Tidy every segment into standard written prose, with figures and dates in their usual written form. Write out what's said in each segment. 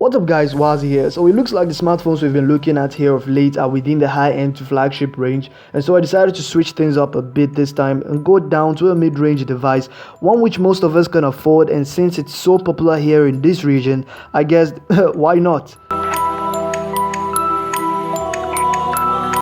What's up guys, Wazi here. So it looks like the smartphones we've been looking at here of late are within the high-end to flagship range, and so I decided to switch things up a bit this time and go down to a mid-range device, one which most of us can afford, and since it's so popular here in this region, I guess why not?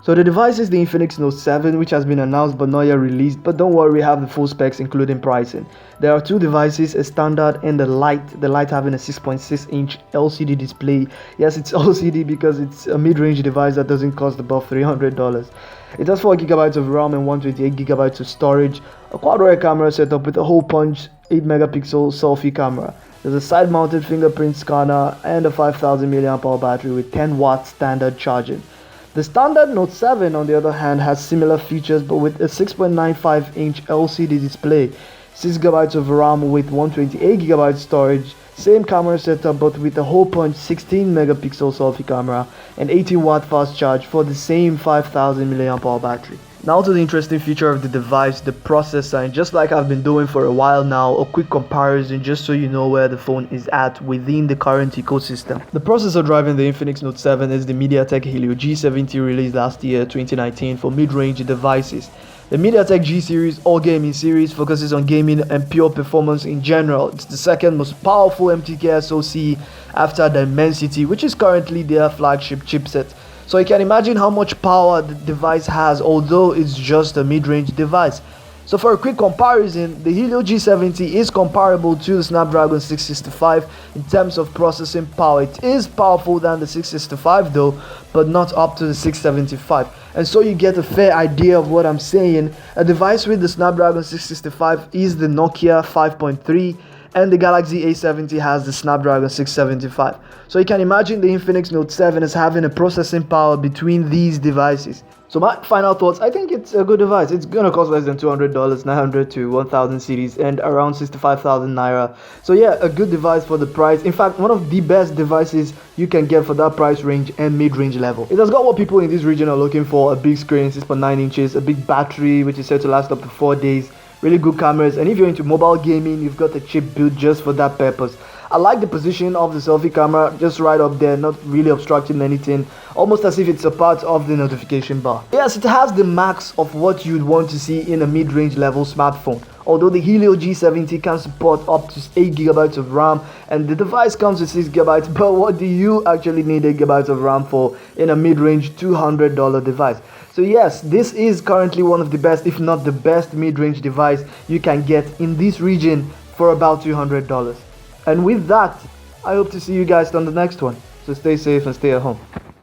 So the device is the Infinix Note 7, which has been announced but not yet released, but don't worry, we have the full specs including pricing. There are two devices, a standard and the light having a 6.6-inch LCD display. Yes, it's LCD because it's a mid-range device that doesn't cost above $300. It has 4GB of RAM and 128GB of storage, a quad-rear camera setup with a hole punch 8-megapixel selfie camera. There's a side-mounted fingerprint scanner and a 5000 mAh battery with 10-watt standard charging. The standard Note 7 on the other hand has similar features but with a 6.95-inch LCD display, 6GB of RAM with 128GB storage, same camera setup but with a hole punch 16-megapixel selfie camera and 80-watt fast charge for the same 5000 mAh battery. Now to the interesting feature of the device, the processor, and just like I've been doing for a while now, a quick comparison just so you know where the phone is at within the current ecosystem. The processor driving the Infinix Note 7 is the MediaTek Helio G70 released last year 2019 for mid-range devices. The MediaTek G series or gaming series focuses on gaming and pure performance in general. It's the second most powerful MTK SoC after the Dimensity, which is currently their flagship chipset. So you can imagine how much power the device has, although it's just a mid-range device. So for a quick comparison, the Helio G70 is comparable to the Snapdragon 665 in terms of processing power. It is powerful than the 665 though, but not up to the 675. And so you get a fair idea of what I'm saying. A device with the Snapdragon 665 is the Nokia 5.3, and the Galaxy A70 has the Snapdragon 675. So you can imagine the Infinix Note 7 as having a processing power between these devices. So my final thoughts, I think it's a good device. It's gonna cost less than $200, 900 to 1000 cities, and around 65,000 naira. So yeah, a good device for the price. In fact, one of the best devices you can get for that price range and mid-range level. It has got what people in this region are looking for: a big screen, 6.9 inches, a big battery which is said to last up to 4 days, really good cameras, and if you're into mobile gaming, you've got a chip built just for that purpose. I like the position of the selfie camera, just right up there, not really obstructing anything, almost as if it's a part of the notification bar. Yes, it has the max of what you'd want to see in a mid-range level smartphone. Although the Helio G70 can support up to 8GB of RAM and the device comes with 6GB, but what do you actually need 8GB of RAM for in a mid-range $200 device? So yes, this is currently one of the best, if not the best mid-range device you can get in this region for about $200. And with that, I hope to see you guys on the next one. So stay safe and stay at home.